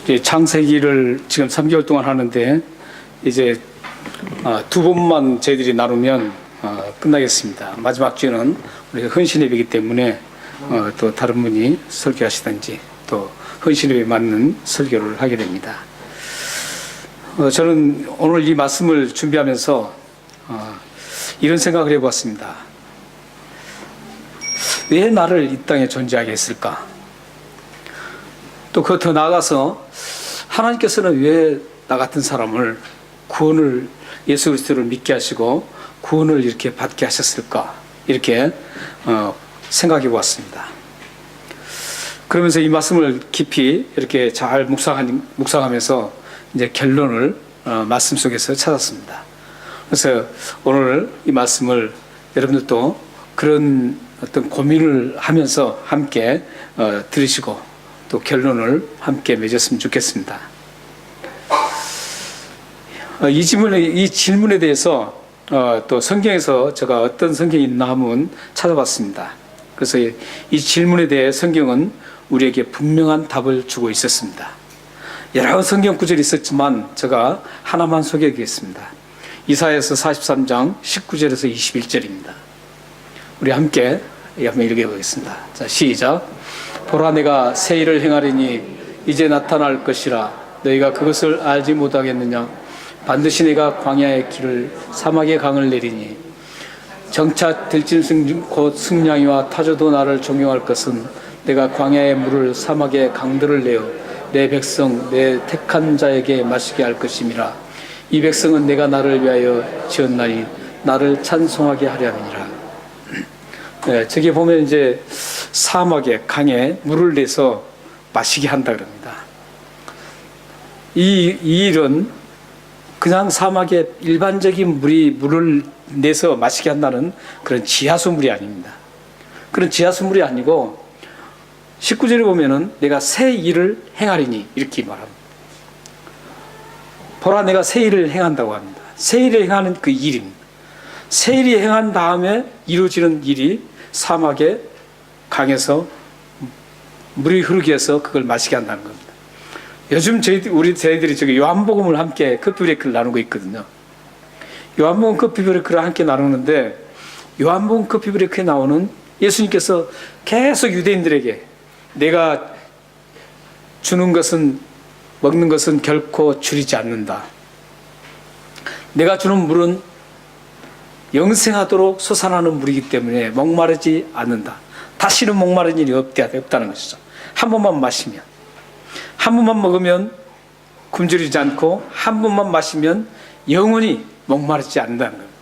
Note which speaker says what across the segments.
Speaker 1: 이제 창세기를 지금 3개월 동안 하는데 이제 두 번만 저희들이 나누면 끝나겠습니다. 마지막 주는 우리가 헌신예배이기 때문에 또 다른 분이 설교하시든지 또 헌신예배에 맞는 설교를 하게 됩니다. 저는 오늘 이 말씀을 준비하면서 이런 생각을 해보았습니다. 왜 나를 이 땅에 존재하게 했을까? 또 그 더 나아가서 하나님께서는 왜 나 같은 사람을 구원을 예수 그리스도를 믿게 하시고 구원을 이렇게 받게 하셨을까? 이렇게 생각해 보았습니다. 그러면서 이 말씀을 깊이 이렇게 잘 묵상하면서 이제 결론을 말씀 속에서 찾았습니다. 그래서 오늘 이 말씀을 여러분들도 그런 어떤 고민을 하면서 함께 들으시고 또 결론을 함께 맺었으면 좋겠습니다. 이 질문에 대해서 또 성경에서 제가 어떤 성경이 있나 한번 찾아봤습니다. 그래서 이 질문에 대해 성경은 우리에게 분명한 답을 주고 있었습니다. 여러 성경 구절이 있었지만 제가 하나만 소개하겠습니다. 이사야서 43장 19절에서 21절입니다. 우리 함께 한번 읽어보겠습니다. 자, 시작. 보라, 내가 새 일을 행하리니 이제 나타날 것이라. 너희가 그것을 알지 못하겠느냐? 반드시 내가 광야의 길을 사막의 강을 내리니 정차 들짐승 곧 승냥이와 타조도 나를 존경할 것은 내가 광야의 물을 사막의 강들을 내어 내 백성 내 택한 자에게 마시게 할 것임이라. 이 백성은 내가 나를 위하여 지었나니 나를 찬송하게 하려 함이니라. 네, 저기 보면 이제 사막에 강에 물을 내서 마시게 한다 그럽니다. 이 일은 그냥 사막에 일반적인 물을 내서 마시게 한다는 그런 지하수물이 아닙니다. 그런 지하수물이 아니고 19절에 보면은 내가 새 일을 행하리니 이렇게 말합니다. 보라, 내가 새 일을 행한다고 합니다. 새 일을 행하는 그 일입니다. 새 일이 행한 다음에 이루어지는 일이 사막의 강에서 물이 흐르게 해서 그걸 마시게 한다는 겁니다. 요즘 저희들이 저기 요한복음을 함께 커피브레이크를 나누고 있거든요. 요한복음 커피브레이크를 함께 나누는데 요한복음 커피브레이크에 나오는 예수님께서 계속 유대인들에게 내가 주는 것은 먹는 것은 결코 줄이지 않는다. 내가 주는 물은 영생하도록 솟아나는 물이기 때문에 목마르지 않는다. 다시는 목마른 일이 없다는 것이죠. 한 번만 마시면, 한 번만 먹으면 굶주리지 않고 한 번만 마시면 영원히 목마르지 않는다는 겁니다.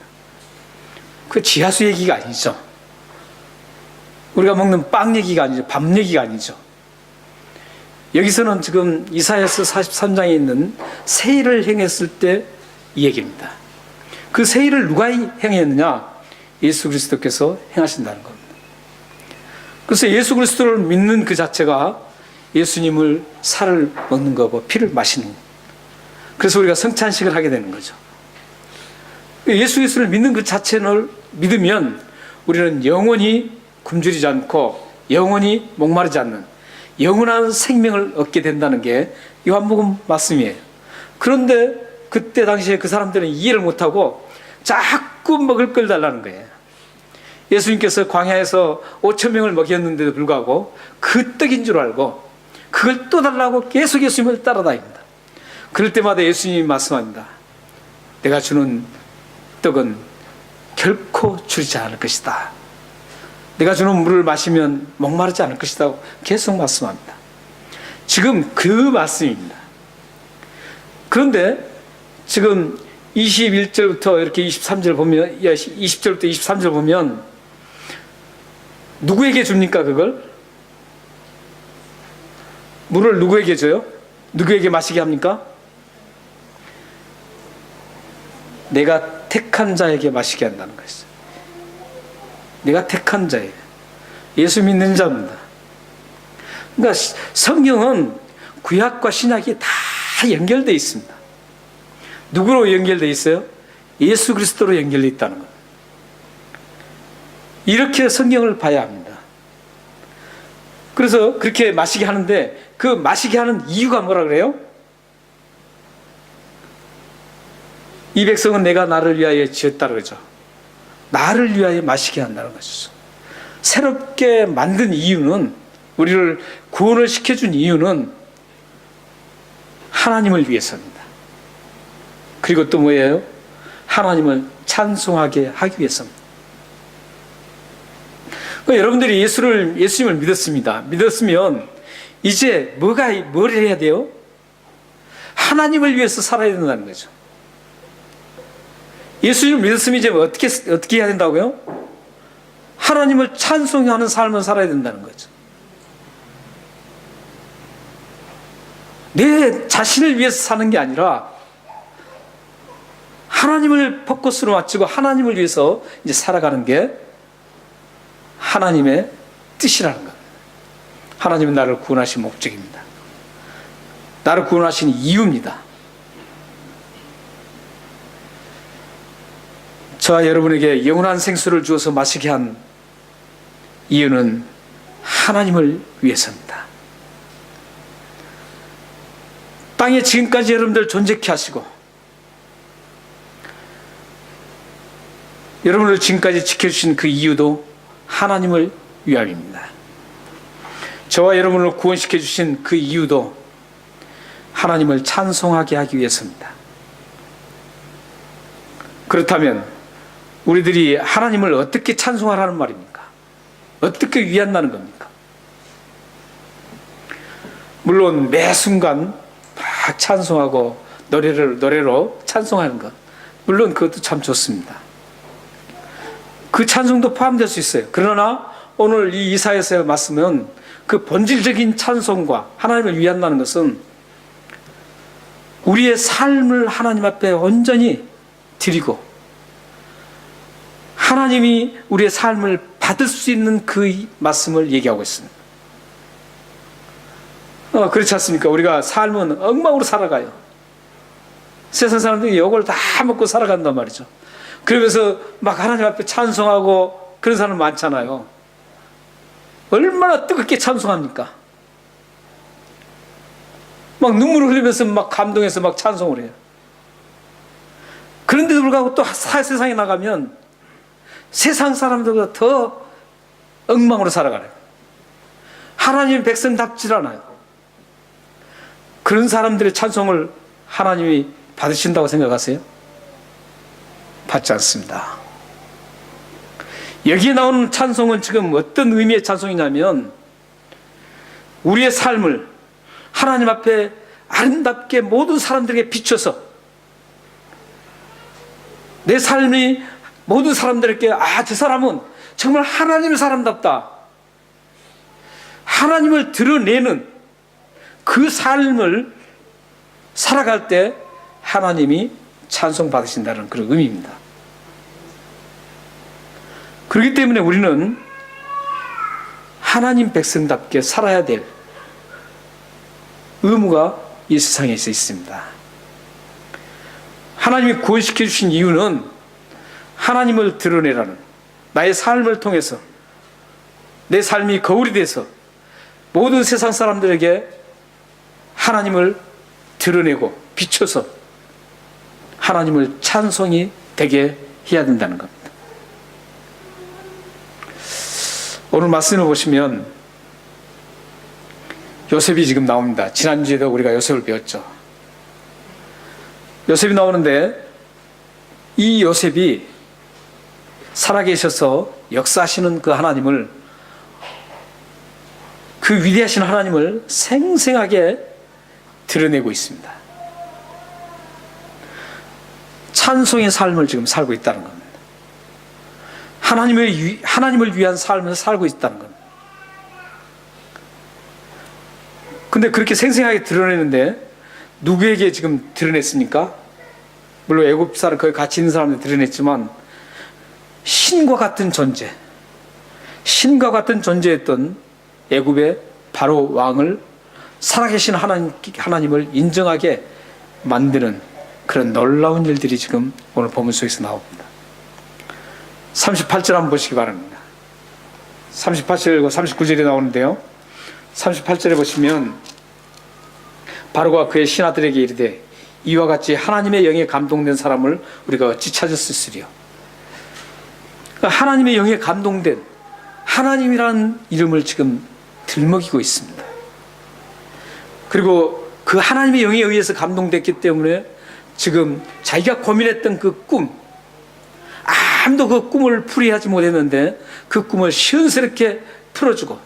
Speaker 1: 그 지하수 얘기가 아니죠. 우리가 먹는 빵 얘기가 아니죠. 밥 얘기가 아니죠. 여기서는 지금 이사야서 43장에 있는 새 일을 행했을 때 이 얘기입니다. 그 새 일을 누가 행했느냐? 예수 그리스도께서 행하신다는 겁니다. 그래서 예수 그리스도를 믿는 그 자체가 예수님을 살을 먹는 거고 피를 마시는 거. 그래서 우리가 성찬식을 하게 되는 거죠. 예수 그리스도를 믿는 그 자체를 믿으면 우리는 영원히 굶주리지 않고 영원히 목마르지 않는 영원한 생명을 얻게 된다는 게 요한복음 말씀이에요. 그런데 그때 당시에 그 사람들은 이해를 못하고 자꾸 먹을 걸 달라는 거예요. 예수님께서 광야에서 5,000명을 먹였는데도 불구하고 그 떡인 줄 알고 그걸 또 달라고 계속 예수님을 따라다닙니다. 그럴 때마다 예수님이 말씀합니다. 내가 주는 떡은 결코 줄이지 않을 것이다. 내가 주는 물을 마시면 목마르지 않을 것이다. 계속 말씀합니다. 지금 그 말씀입니다. 그런데 지금 21절부터 이렇게 23절 보면, 20절부터 23절 보면 누구에게 줍니까, 그걸? 물을 누구에게 줘요? 누구에게 마시게 합니까? 내가 택한 자에게 마시게 한다는 것이죠. 내가 택한 자예요. 예수 믿는 자입니다. 그러니까 성경은 구약과 신약이 다 연결되어 있습니다. 누구로 연결되어 있어요? 예수 그리스도로 연결되어 있다는 겁니다. 이렇게 성경을 봐야 합니다. 그래서 그렇게 마시게 하는데 그 마시게 하는 이유가 뭐라 그래요? 이 백성은 내가 나를 위하여 지었다 그러죠. 나를 위하여 마시게 한다는 것이죠. 새롭게 만든 이유는, 우리를 구원을 시켜준 이유는 하나님을 위해서입니다. 그리고 또 뭐예요? 하나님을 찬송하게 하기 위해서입니다. 여러분들이 예수님을 믿었습니다. 믿었으면 이제 뭘 해야 돼요? 하나님을 위해서 살아야 된다는 거죠. 예수님을 믿었으면 이제 어떻게 해야 된다고요? 하나님을 찬송하는 삶을 살아야 된다는 거죠. 내 자신을 위해서 사는 게 아니라 하나님을 포커스로 맞추고 하나님을 위해서 이제 살아가는 게 하나님의 뜻이라는 겁니다. 하나님은 나를 구원하신 목적입니다. 나를 구원하신 이유입니다. 저와 여러분에게 영원한 생수를 주어서 마시게 한 이유는 하나님을 위해서입니다. 땅에 지금까지 여러분들 존재케 하시고 여러분을 지금까지 지켜주신 그 이유도 하나님을 위함입니다. 저와 여러분을 구원시켜 주신 그 이유도 하나님을 찬송하게 하기 위해서입니다. 그렇다면 우리들이 하나님을 어떻게 찬송하라는 말입니까? 어떻게 위한다는 겁니까? 물론 매 순간 막 찬송하고 노래로 찬송하는 것, 물론 그것도 참 좋습니다. 그 찬송도 포함될 수 있어요. 그러나 오늘 이 이사야서의 말씀은 그 본질적인 찬송과 하나님을 위한다는 것은 우리의 삶을 하나님 앞에 온전히 드리고 하나님이 우리의 삶을 받을 수 있는 그 말씀을 얘기하고 있습니다. 그렇지 않습니까? 우리가 삶은 엉망으로 살아가요. 세상 사람들이 욕을 다 먹고 살아간단 말이죠. 그러면서 막 하나님 앞에 찬송하고 그런 사람 많잖아요. 얼마나 뜨겁게 찬송합니까? 막 눈물을 흘리면서 막 감동해서 막 찬송을 해요. 그런데도 불구하고 또 세상에 나가면 세상 사람들보다 더 엉망으로 살아가요. 하나님 백성답지 않아요. 그런 사람들의 찬송을 하나님이 받으신다고 생각하세요? 받지 않습니다. 여기에 나오는 찬송은 지금 어떤 의미의 찬송이냐면 우리의 삶을 하나님 앞에 아름답게 모든 사람들에게 비춰서 내 삶이 모든 사람들에게 저 사람은 정말 하나님의 사람답다, 하나님을 드러내는 그 삶을 살아갈 때 하나님이 찬송받으신다는 그런 의미입니다. 그렇기 때문에 우리는 하나님 백성답게 살아야 될 의무가 이 세상에 있습니다. 하나님이 구원시켜 주신 이유는 하나님을 드러내라는, 나의 삶을 통해서 내 삶이 거울이 돼서 모든 세상 사람들에게 하나님을 드러내고 비춰서 하나님을 찬송이 되게 해야 된다는 겁니다. 오늘 말씀을 보시면 요셉이 지금 나옵니다. 지난주에도 우리가 요셉을 배웠죠. 요셉이 나오는데 이 요셉이 살아계셔서 역사하시는 그 하나님을, 그 위대하신 하나님을 생생하게 드러내고 있습니다. 찬송의 삶을 지금 살고 있다는 겁니다. 하나님을 위한 삶을 살고 있다는 겁니다. 근데 그렇게 생생하게 드러내는데 누구에게 지금 드러냈습니까? 물론 애굽사람 거기 같이 있는 사람들 드러냈지만 신과 같은 존재, 신과 같은 존재였던 애굽의 바로 왕을 살아계신 하나님을 인정하게 만드는 그런 놀라운 일들이 지금 오늘 본문 속에서 나옵니다. 38절 한번 보시기 바랍니다. 38절과 39절이 나오는데요. 38절에 보시면 바로가 그의 신하들에게 이르되 이와 같이 하나님의 영에 감동된 사람을 우리가 어찌 찾을 수 있으리요. 그러니까 하나님의 영에 감동된 하나님이라는 이름을 지금 들먹이고 있습니다. 그리고 그 하나님의 영에 의해서 감동됐기 때문에 지금 자기가 고민했던 그 꿈, 아무도 그 꿈을 풀이하지 못했는데 그 꿈을 시원스럽게 풀어주고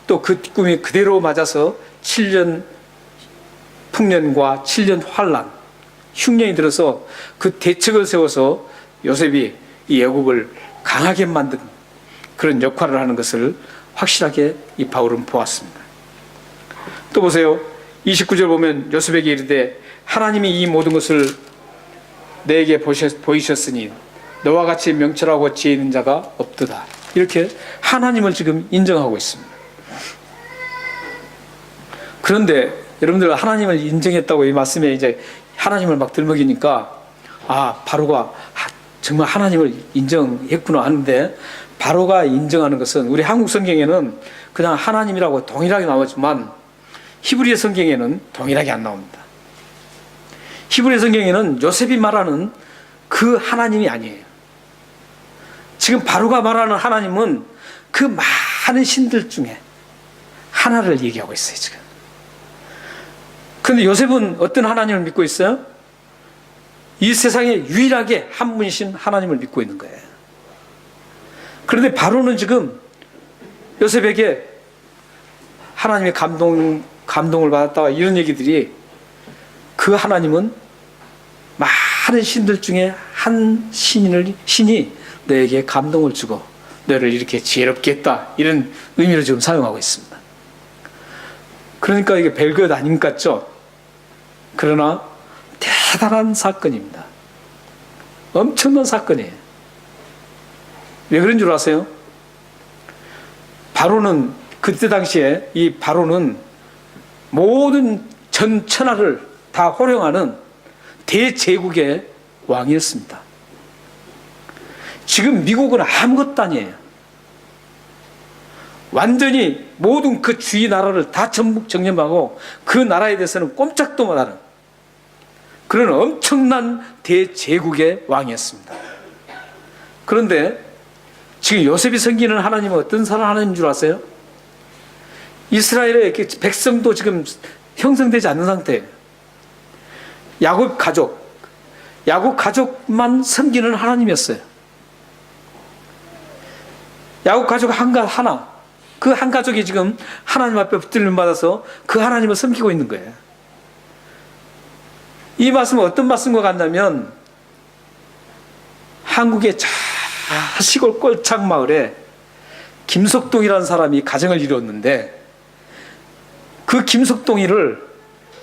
Speaker 1: 또 그 꿈이 그대로 맞아서 7년 풍년과 7년 환란, 흉년이 들어서 그 대책을 세워서 요셉이 이 애국을 강하게 만든 그런 역할을 하는 것을 확실하게 이 바울은 보았습니다. 또 보세요. 29절 보면 요셉에게 이르되 하나님이 이 모든 것을 내게 보이셨으니 너와 같이 명철하고 지혜 있는 자가 없도다. 이렇게 하나님을 지금 인정하고 있습니다. 그런데 여러분들 하나님을 인정했다고 이 말씀에 이제 하나님을 막 들먹이니까 바로가 정말 하나님을 인정했구나 하는데 바로가 인정하는 것은 우리 한국 성경에는 그냥 하나님이라고 동일하게 나오지만 히브리 성경에는 동일하게 안 나옵니다. 히브리 성경에는 요셉이 말하는 그 하나님이 아니에요. 지금 바로가 말하는 하나님은 그 많은 신들 중에 하나를 얘기하고 있어요, 지금. 그런데 요셉은 어떤 하나님을 믿고 있어요? 이 세상에 유일하게 한 분이신 하나님을 믿고 있는 거예요. 그런데 바로는 지금 요셉에게 하나님의 감동을 받았다 이런 얘기들이 그 하나님은 많은 신들 중에 한 신이 너에게 감동을 주고 너를 이렇게 지혜롭게 했다 이런 의미로 지금 사용하고 있습니다. 그러니까 이게 별것 아닌 것 같죠? 그러나 대단한 사건입니다. 엄청난 사건이에요. 왜 그런 줄 아세요? 바로는 그때 당시에 이 바로는 모든 전 천하를 다 호령하는 대제국의 왕이었습니다. 지금 미국은 아무것도 아니에요. 완전히 모든 그 주위 나라를 다 전부 정념하고 그 나라에 대해서는 꼼짝도 못하는 그런 엄청난 대제국의 왕이었습니다. 그런데 지금 요셉이 섬기는 하나님은 어떤 사람 하나님인 줄 아세요? 이스라엘의 백성도 지금 형성되지 않는 상태예요. 야곱 가족만 섬기는 하나님이었어요. 야곱 가족 하나, 그 한 가족이 지금 하나님 앞에 붙들림 받아서 그 하나님을 섬기고 있는 거예요. 이 말씀은 어떤 말씀과 같냐면 한국의 시골 꼴창 마을에 김석동이라는 사람이 가정을 이루었는데 그 김석동이를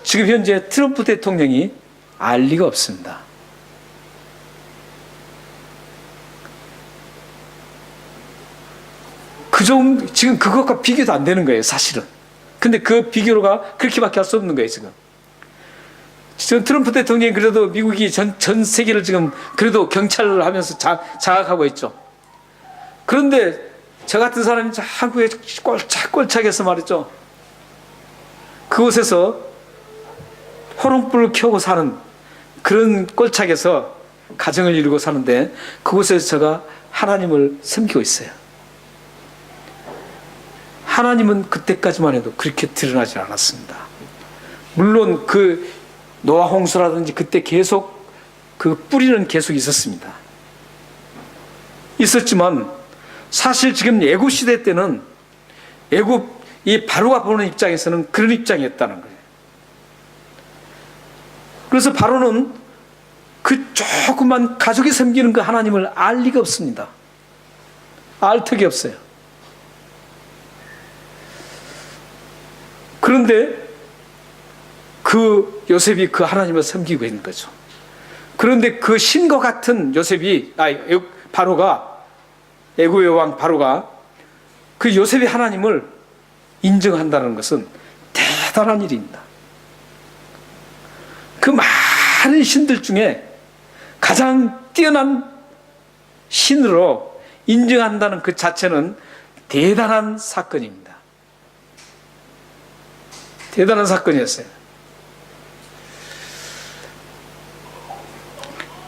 Speaker 1: 지금 현재 트럼프 대통령이 알 리가 없습니다. 지금 그것과 비교도 안 되는 거예요, 사실은. 근데 그 비교가 그렇게밖에 할 수 없는 거예요, 지금. 지금 트럼프 대통령이 그래도 미국이 전 세계를 지금 그래도 경찰을 하면서 장악하고 있죠. 그런데 저 같은 사람이 한국에 꼴짝꼴짝해서 말이죠. 그곳에서 호롱불을 켜고 사는 그런 꼴짝에서 가정을 이루고 사는데 그곳에서 제가 하나님을 섬기고 있어요. 하나님은 그때까지만 해도 그렇게 드러나지 않았습니다. 물론 그 노아 홍수라든지 그때 계속 그 뿌리는 계속 있었습니다. 있었지만 사실 지금 애굽 시대 때는 애굽 이 바로가 보는 입장에서는 그런 입장이었다는 거예요. 그래서 바로는 그 조그만 가족이 섬기는 그 하나님을 알 리가 없습니다. 알 턱이 없어요. 그런데 그 요셉이 그 하나님을 섬기고 있는 거죠. 그런데 그 신과 같은 바로가 애굽의 왕 바로가 그 요셉의 하나님을 인정한다는 것은 대단한 일입니다. 그 많은 신들 중에 가장 뛰어난 신으로 인정한다는 그 자체는 대단한 사건입니다. 대단한 사건이었어요.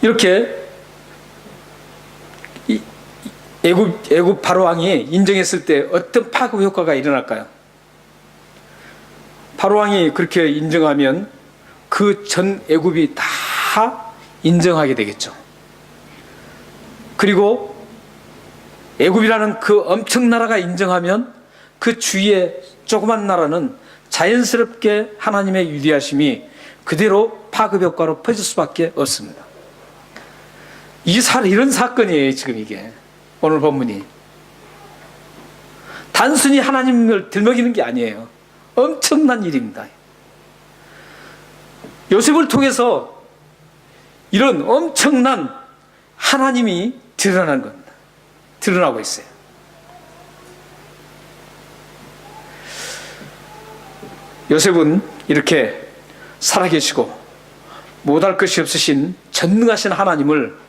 Speaker 1: 이렇게 애굽 바로 왕이 인정했을 때 어떤 파급 효과가 일어날까요? 바로 왕이 그렇게 인정하면 그 전 애굽이 다 인정하게 되겠죠. 그리고 애굽이라는 그 엄청 나라가 인정하면 그 주위의 조그만 나라는 자연스럽게 하나님의 위대하심이 그대로 파급 효과로 퍼질 수밖에 없습니다. 이런 사건이에요. 지금 이게 오늘 본문이 단순히 하나님을 들먹이는 게 아니에요. 엄청난 일입니다. 요셉을 통해서 이런 엄청난 하나님이 드러난 겁니다. 드러나고 있어요. 요셉은 이렇게 살아계시고 못할 것이 없으신 전능하신 하나님을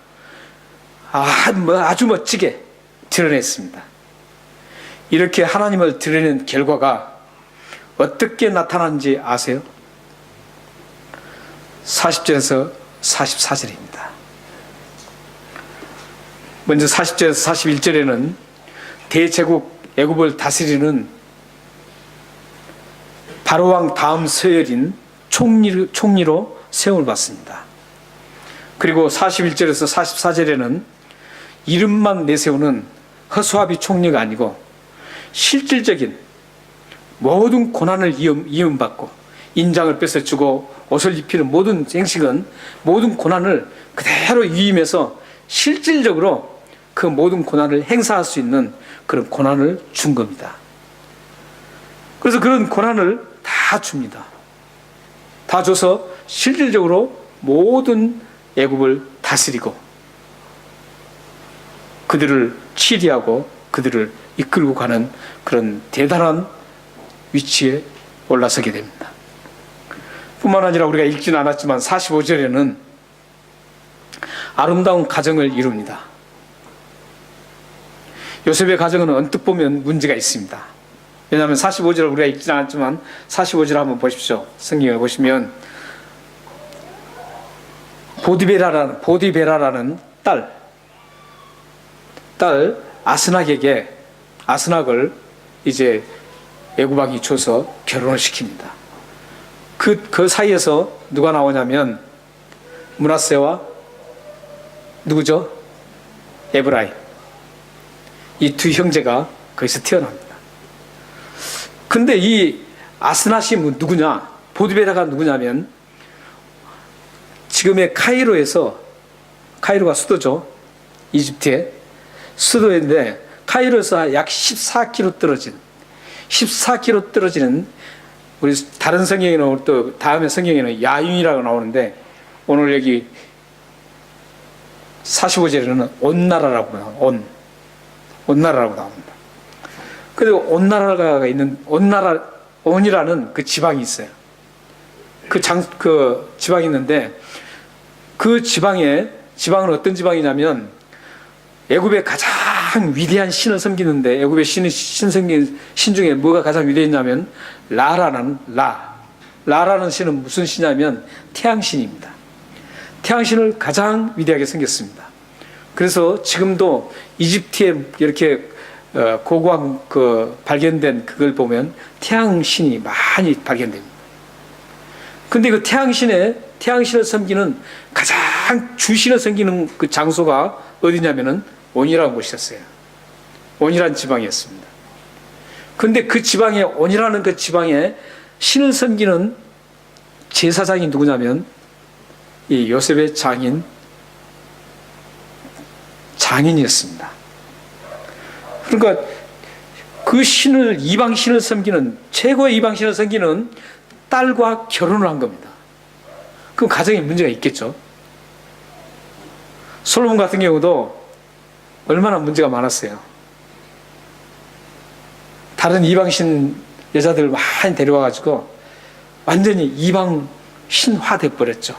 Speaker 1: 아주 멋지게 드러냈습니다. 이렇게 하나님을 드러낸 결과가 어떻게 나타나는지 아세요? 40절에서 44절입니다. 먼저 40절에서 41절에는 대제국 애굽을 다스리는 바로왕 다음 서열인 총리로 세움을 받습니다. 그리고 41절에서 44절에는 이름만 내세우는 허수아비 총리가 아니고 실질적인 모든 고난을 이음받고 인장을 뺏어주고 옷을 입히는 모든 행식은 모든 고난을 그대로 위임해서 실질적으로 그 모든 고난을 행사할 수 있는 그런 고난을 준 겁니다. 그래서 그런 고난을 다 줍니다. 다 줘서 실질적으로 모든 애굽을 다스리고 그들을 치리하고 그들을 이끌고 가는 그런 대단한 위치에 올라서게 됩니다. 뿐만 아니라 우리가 읽지는 않았지만 45절에는 아름다운 가정을 이룹니다. 요셉의 가정은 언뜻 보면 문제가 있습니다. 왜냐하면 45절을 우리가 읽지는 않았지만 45절 한번 보십시오. 성경에 보시면 보디베라라는 딸 아스낙을 이제 애굽 왕이 줘서 결혼을 시킵니다. 그 사이에서 누가 나오냐면 므낫세와 누구죠? 에브라임. 이 두 형제가 거기서 태어납니다. 근데 이 아스낫이 누구냐? 보디베라가 누구냐면 지금의 카이로가 수도죠. 이집트의 수도인데 카이로에서 약 14km 떨어지는 우리 다른 성경에는 또 다음에 성경에는 야윈이라고 나오는데 오늘 여기 45절에는 온나라라고 나옵니다. 온나라라고 나옵니다. 그리고 온나라가 있는 온이라는 그 지방이 있어요. 그 지방이 있는데 그 지방은 어떤 지방이냐면 애굽의 가장 위대한 신을 섬기는데 애굽의 신 중에 뭐가 가장 위대했냐면 라라는 신은 무슨 신이냐면 태양신입니다. 태양신을 가장 위대하게 섬겼습니다. 그래서 지금도 이집트에 이렇게 고고한 발견된 그걸 보면 태양신이 많이 발견됩니다. 근데 그 태양신을 섬기는 가장 주신을 섬기는 그 장소가 어디냐면은 온이라는 곳이었어요. 온이라는 지방이었습니다. 근데 그 지방에 온이라는 그 지방에 신을 섬기는 제사장이 누구냐면 이 요셉의 장인이었습니다. 그러니까 그 이방 신을 섬기는 최고의 이방 신을 섬기는 딸과 결혼을 한 겁니다. 그럼 가정에 문제가 있겠죠. 솔로몬 같은 경우도 얼마나 문제가 많았어요. 다른 이방신 여자들 많이 데려와가지고 완전히 이방 신화 돼버렸죠.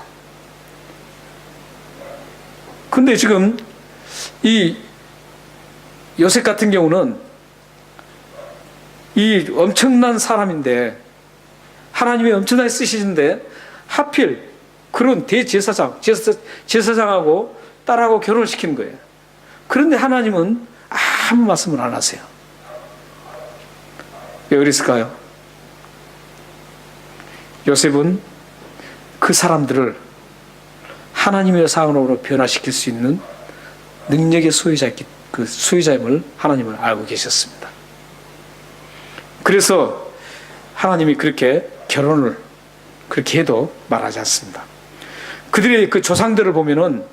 Speaker 1: 근데 지금 이 요셉 같은 경우는 이 엄청난 사람인데 하나님이 엄청나게 쓰시는데 하필 그런 제사장하고 딸하고 결혼을 시키는 거예요. 그런데 하나님은 아무 말씀을 안 하세요. 왜 그랬을까요? 요셉은 그 사람들을 하나님의 상으로 변화시킬 수 있는 능력의 소유자임을 하나님은 알고 계셨습니다. 그래서 하나님이 그렇게 결혼을 그렇게 해도 말하지 않습니다. 그들의 그 조상들을 보면은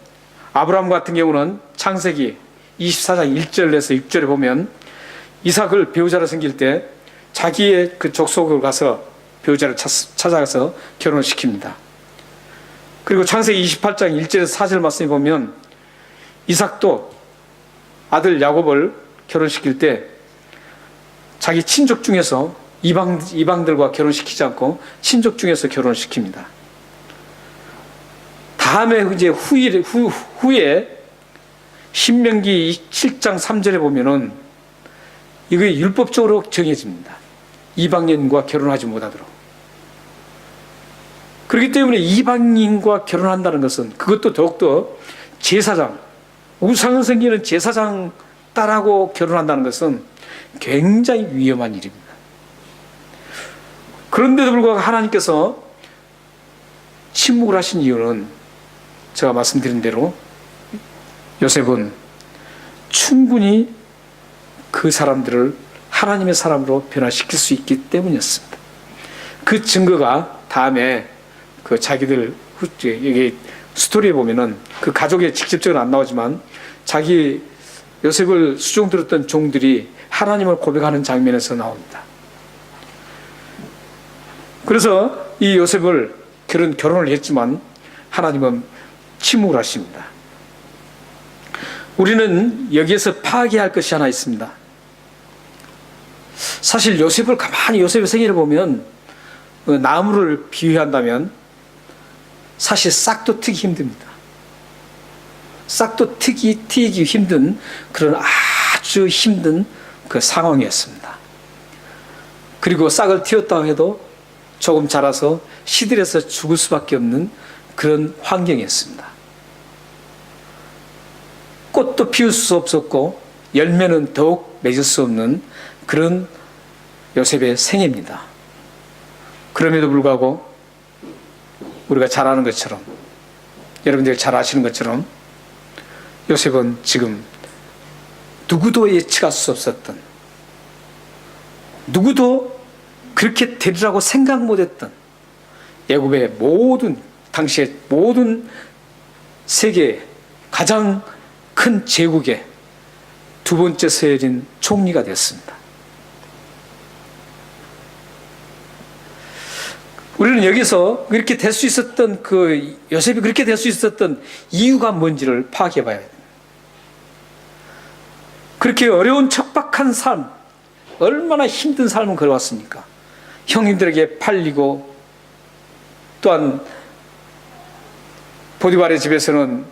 Speaker 1: 아브라함 같은 경우는 창세기 24장 1절에서 6절에 보면 이삭을 배우자로 생길 때 자기의 그 족속을 가서 배우자를 찾아가서 결혼을 시킵니다. 그리고 창세기 28장 1절에서 4절 말씀에 보면 이삭도 아들 야곱을 결혼시킬 때 자기 친족 중에서 이방들과 결혼시키지 않고 친족 중에서 결혼시킵니다. 다음에 이제 후에 신명기 7장 3절에 보면은 이게 율법적으로 정해집니다. 이방인과 결혼하지 못하도록. 그렇기 때문에 이방인과 결혼한다는 것은 그것도 더욱더 제사장, 우상을 섬기는 제사장 딸하고 결혼한다는 것은 굉장히 위험한 일입니다. 그런데도 불구하고 하나님께서 침묵을 하신 이유는 제가 말씀드린 대로 요셉은 충분히 그 사람들을 하나님의 사람으로 변화시킬 수 있기 때문이었습니다. 그 증거가 다음에 그 자기들 여기 스토리에 보면은 그 가족에 직접적으로 안 나오지만 자기 요셉을 수종 들었던 종들이 하나님을 고백하는 장면에서 나옵니다. 그래서 이 요셉을 결혼을 했지만 하나님은 침묵을 하십니다. 우리는 여기에서 파악해야 할 것이 하나 있습니다. 사실 요셉의 생애를 보면 나무를 비유한다면 사실 싹도 트기 힘듭니다. 싹도 트기 힘든 그런 아주 힘든 그 상황이었습니다. 그리고 싹을 틔웠다고 해도 조금 자라서 시들해서 죽을 수밖에 없는 그런 환경이었습니다. 꽃도 피울 수 없었고 열매는 더욱 맺을 수 없는 그런 요셉의 생애입니다. 그럼에도 불구하고 우리가 잘 아는 것처럼, 여러분들이 잘 아시는 것처럼 요셉은 지금 누구도 예측할 수 없었던, 누구도 그렇게 되리라고 생각 못했던 애굽의 당시의 모든 세계 가장 큰 제국의 두 번째 서열인 총리가 됐습니다. 우리는 여기서 그렇게 될 수 있었던 요셉이 그렇게 될 수 있었던 이유가 뭔지를 파악해 봐야 됩니다. 그렇게 어려운 척박한 삶, 얼마나 힘든 삶을 걸어왔습니까? 형님들에게 팔리고 또한 보디발의 집에서는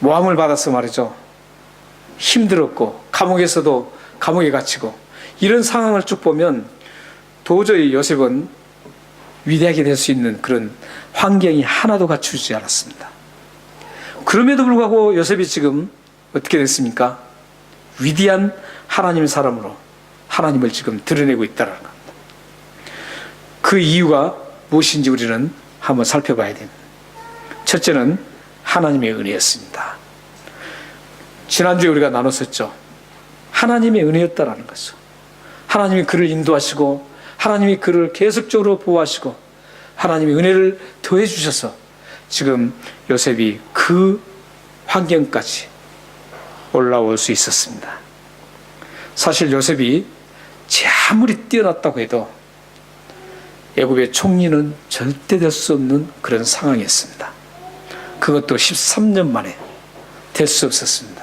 Speaker 1: 모함을 받아서 말이죠. 힘들었고 감옥에서도 감옥에 갇히고 이런 상황을 쭉 보면 도저히 요셉은 위대하게 될 수 있는 그런 환경이 하나도 갖추지 않았습니다. 그럼에도 불구하고 요셉이 지금 어떻게 됐습니까? 위대한 하나님의 사람으로 하나님을 지금 드러내고 있다는 겁니다. 그 이유가 무엇인지 우리는 한번 살펴봐야 됩니다. 첫째는 하나님의 은혜였습니다. 지난주에 우리가 나눴었죠. 하나님의 은혜였다라는 것이죠. 하나님이 그를 인도하시고 하나님이 그를 계속적으로 보호하시고 하나님의 은혜를 더해 주셔서 지금 요셉이 그 환경까지 올라올 수 있었습니다. 사실 요셉이 아무리 뛰어났다고 해도 애굽의 총리는 절대 될 수 없는 그런 상황이었습니다. 그것도 13년 만에 될 수 없었습니다.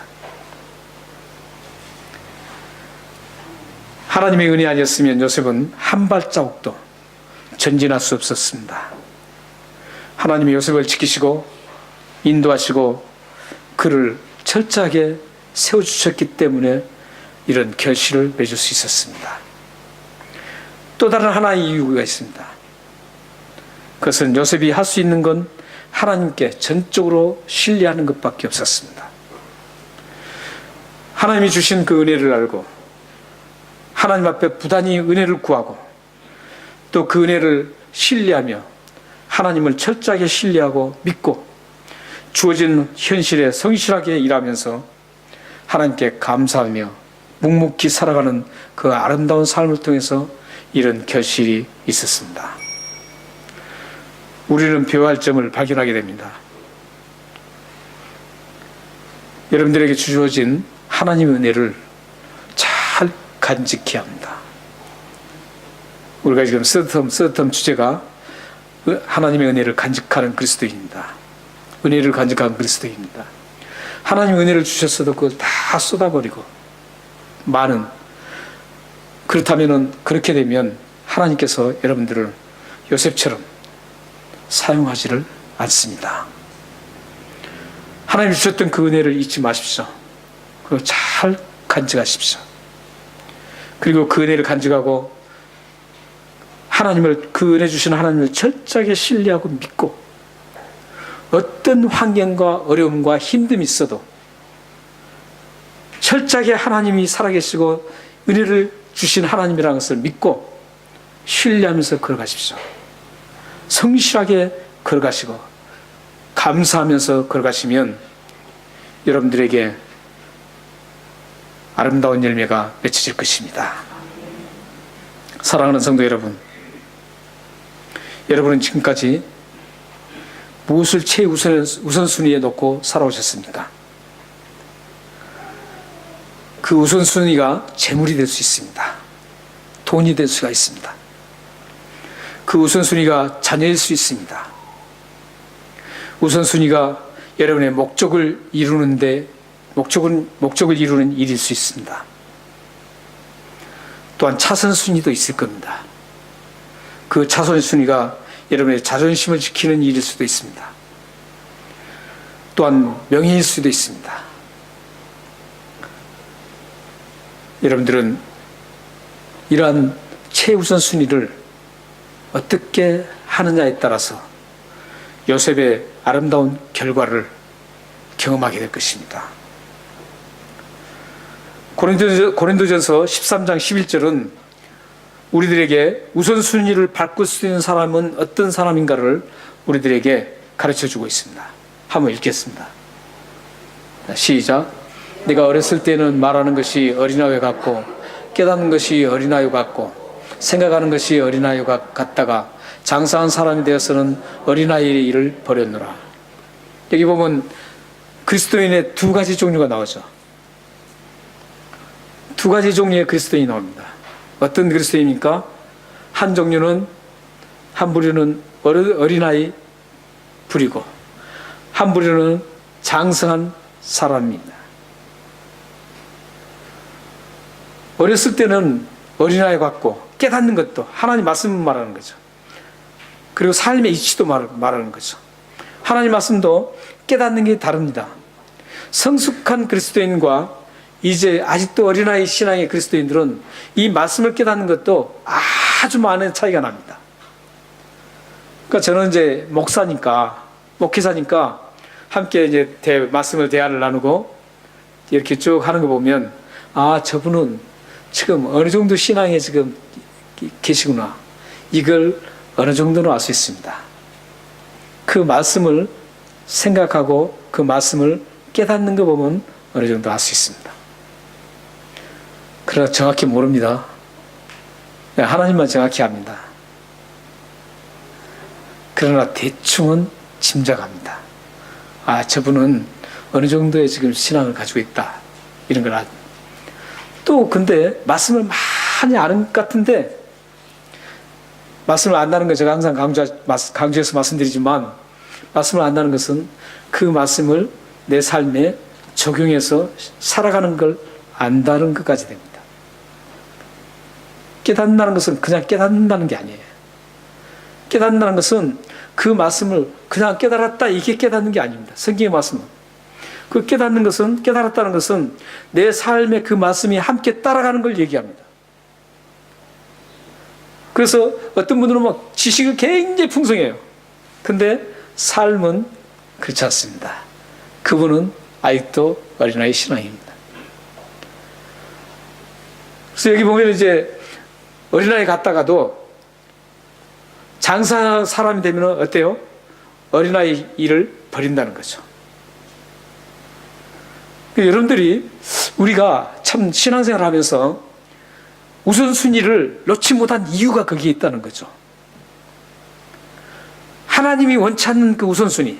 Speaker 1: 하나님의 은혜 아니었으면 요셉은 한 발자국도 전진할 수 없었습니다. 하나님이 요셉을 지키시고 인도하시고 그를 철저하게 세워주셨기 때문에 이런 결실을 맺을 수 있었습니다. 또 다른 하나의 이유가 있습니다. 그것은 요셉이 할 수 있는 건 하나님께 전적으로 신뢰하는 것밖에 없었습니다. 하나님이 주신 그 은혜를 알고 하나님 앞에 부단히 은혜를 구하고 또 그 은혜를 신뢰하며 하나님을 철저하게 신뢰하고 믿고 주어진 현실에 성실하게 일하면서 하나님께 감사하며 묵묵히 살아가는 그 아름다운 삶을 통해서 이런 결실이 있었습니다. 우리는 배워야 할 점을 발견하게 됩니다. 여러분들에게 주어진 하나님의 은혜를 잘 간직해야 합니다. 우리가 지금 쓰던 주제가 하나님의 은혜를 간직하는 그리스도인입니다. 은혜를 간직하는 그리스도인입니다. 하나님의 은혜를 주셨어도 그걸 다 쏟아버리고 그렇다면 그렇게 되면 하나님께서 여러분들을 요셉처럼 사용하지를 않습니다. 하나님이 주셨던 그 은혜를 잊지 마십시오. 그리고 잘 간직하십시오. 그리고 그 은혜를 간직하고 그 은혜 주시는 하나님을 철저하게 신뢰하고 믿고 어떤 환경과 어려움과 힘듦이 있어도 철저하게 하나님이 살아계시고 은혜를 주신 하나님이라는 것을 믿고 신뢰하면서 걸어가십시오. 성실하게 걸어가시고 감사하면서 걸어가시면 여러분들에게 아름다운 열매가 맺혀질 것입니다. 사랑하는 성도 여러분, 여러분은 지금까지 무엇을 최우선순위에 놓고 살아오셨습니까? 그 우선순위가 재물이 될 수 있습니다. 돈이 될 수가 있습니다. 그 우선순위가 자녀일 수 있습니다. 우선순위가 여러분의 목적을 이루는 일일 수 있습니다. 또한 차선순위도 있을 겁니다. 그 차선순위가 여러분의 자존심을 지키는 일일 수도 있습니다. 또한 명예일 수도 있습니다. 여러분들은 이러한 최우선순위를 어떻게 하느냐에 따라서 요셉의 아름다운 결과를 경험하게 될 것입니다. 고린도전서 13장 11절은 우리들에게 우선순위를 바꿀 수 있는 사람은 어떤 사람인가를 우리들에게 가르쳐주고 있습니다. 한번 읽겠습니다. 시작. 내가 어렸을 때는 말하는 것이 어린아이 같고 깨닫는 것이 어린아이 같고 생각하는 것이 어린아이 같다가 장사한 사람이 되어서는 어린아이의 일을 버렸노라. 여기 보면 그리스도인의 두 가지 종류가 나오죠. 두 가지 종류의 그리스도인이 나옵니다. 어떤 그리스도인입니까? 한 부류는 어린아이 부리고 한 부류는 장성한 사람입니다. 어렸을 때는 어린아이 같고 깨닫는 것도 하나님 말씀을 말하는 거죠. 그리고 삶의 이치도 말하는 거죠. 하나님 말씀도 깨닫는 게 다릅니다. 성숙한 그리스도인과 이제 아직도 어린아이 신앙의 그리스도인들은 이 말씀을 깨닫는 것도 아주 많은 차이가 납니다. 그러니까 저는 이제 목회자니까 함께 이제 말씀을 대화를 나누고 이렇게 쭉 하는 거 보면 저분은 지금 어느 정도 신앙에 지금 계시구나. 이걸 어느 정도는 알 수 있습니다. 그 말씀을 생각하고 그 말씀을 깨닫는 거 보면 어느 정도 알 수 있습니다. 그러나 정확히 모릅니다. 하나님만 정확히 압니다. 그러나 대충은 짐작합니다. 저분은 어느 정도의 지금 신앙을 가지고 있다. 이런 걸 또 근데 말씀을 많이 아는 것 같은데 말씀을 안다는 건 제가 항상 강조해서 말씀드리지만 말씀을 안다는 것은 그 말씀을 내 삶에 적용해서 살아가는 걸 안다는 것까지 됩니다. 깨닫는다는 것은 그냥 깨닫는다는 게 아니에요. 깨닫는다는 것은 그 말씀을 그냥 깨달았다 이게 깨닫는 게 아닙니다. 성경의 말씀은. 그 깨달았다는 것은 내 삶에 그 말씀이 함께 따라가는 걸 얘기합니다. 그래서 어떤 분들은 막 지식을 굉장히 풍성해요. 근데 삶은 그렇지 않습니다. 그분은 아직도 어린아이 신앙입니다. 그래서 여기 보면 이제 어린아이 갔다가도 장사 사람이 되면 어때요? 어린아이 일을 버린다는 거죠. 여러분들이 우리가 참 신앙생활을 하면서 우선순위를 놓지 못한 이유가 거기에 있다는 거죠. 하나님이 원치 않는 그 우선순위.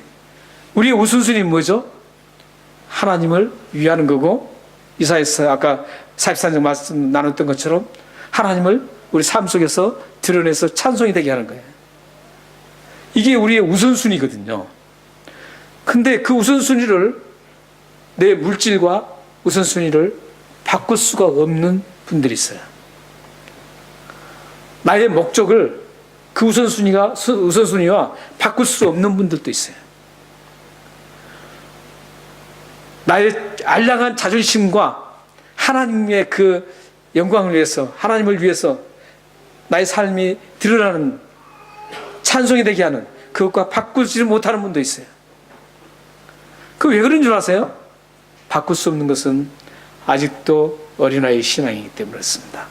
Speaker 1: 우리의 우선순위는 뭐죠? 하나님을 위하는 거고, 이사야서 아까 44장 말씀 나눴던 것처럼 하나님을 우리 삶 속에서 드러내서 찬송이 되게 하는 거예요. 이게 우리의 우선순위거든요. 근데 그 우선순위를, 내 물질과 우선순위를 바꿀 수가 없는 분들이 있어요. 나의 목적을 그 우선순위와 바꿀 수 없는 분들도 있어요. 나의 알량한 자존심과 하나님의 그 영광을 위해서, 하나님을 위해서 나의 삶이 드러나는, 찬송이 되게 하는 그것과 바꾸지 못하는 분도 있어요. 그 왜 그런 줄 아세요? 바꿀 수 없는 것은 아직도 어린아이 신앙이기 때문에 그렇습니다.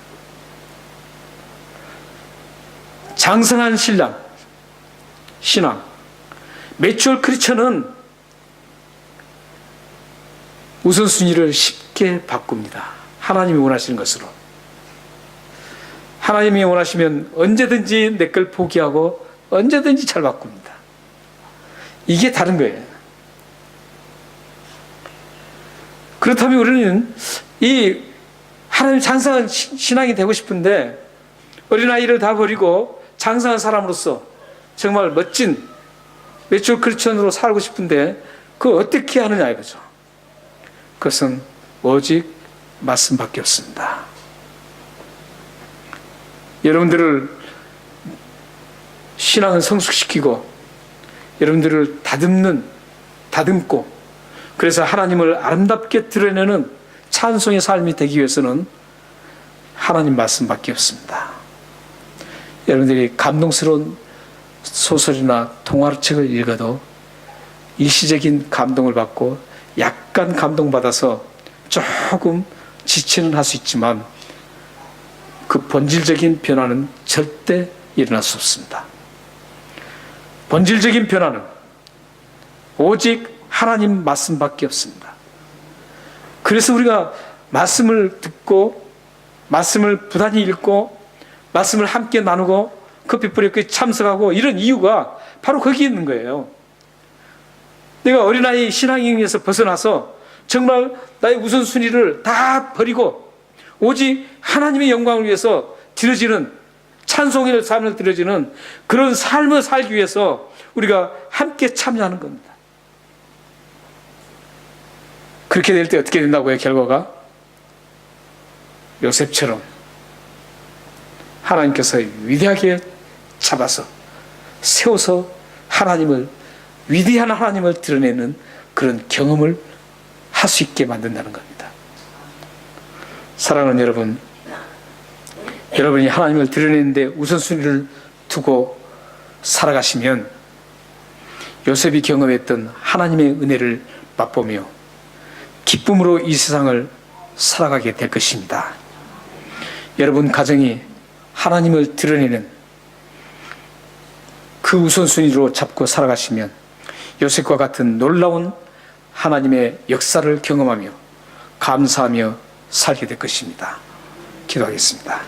Speaker 1: 장성한 신앙, 매추얼 크리스천은 우선순위를 쉽게 바꿉니다. 하나님이 원하시는 것으로. 하나님이 원하시면 언제든지 내 걸 포기하고 언제든지 잘 바꿉니다. 이게 다른 거예요. 그렇다면 우리는 이 하나님 장성한 신앙이 되고 싶은데 어린아이를 다 버리고 장성한 사람으로서 정말 멋진 매추얼 크리스천으로 살고 싶은데 그걸 어떻게 하느냐 이거죠. 그것은 오직 말씀밖에 없습니다. 여러분들을 신앙을 성숙시키고 여러분들을 다듬고 그래서 하나님을 아름답게 드러내는 찬송의 삶이 되기 위해서는 하나님 말씀밖에 없습니다. 여러분들이 감동스러운 소설이나 동화책을 읽어도 일시적인 감동을 받고 약간 감동받아서 조금 지체는 할 수 있지만 그 본질적인 변화는 절대 일어날 수 없습니다. 본질적인 변화는 오직 하나님 말씀밖에 없습니다. 그래서 우리가 말씀을 듣고 말씀을 부단히 읽고 말씀을 함께 나누고 커피 브레이크에 참석하고 이런 이유가 바로 거기에 있는 거예요. 내가 어린아이 신앙에서 벗어나서 정말 나의 우선순위를 다 버리고 오직 하나님의 영광을 위해서 드려지는 찬송의 삶을 드려지는 그런 삶을 살기 위해서 우리가 함께 참여하는 겁니다. 그렇게 될 때 어떻게 된다고요? 결과가 요셉처럼 하나님께서 위대하게 잡아서 세워서 위대한 하나님을 드러내는 그런 경험을 할 수 있게 만든다는 겁니다. 사랑하는 여러분, 여러분이 하나님을 드러내는데 우선순위를 두고 살아가시면 요셉이 경험했던 하나님의 은혜를 맛보며 기쁨으로 이 세상을 살아가게 될 것입니다. 여러분 가정이 하나님을 드러내는 그 우선순위로 잡고 살아가시면 요셉과 같은 놀라운 하나님의 역사를 경험하며 감사하며 살게 될 것입니다. 기도하겠습니다.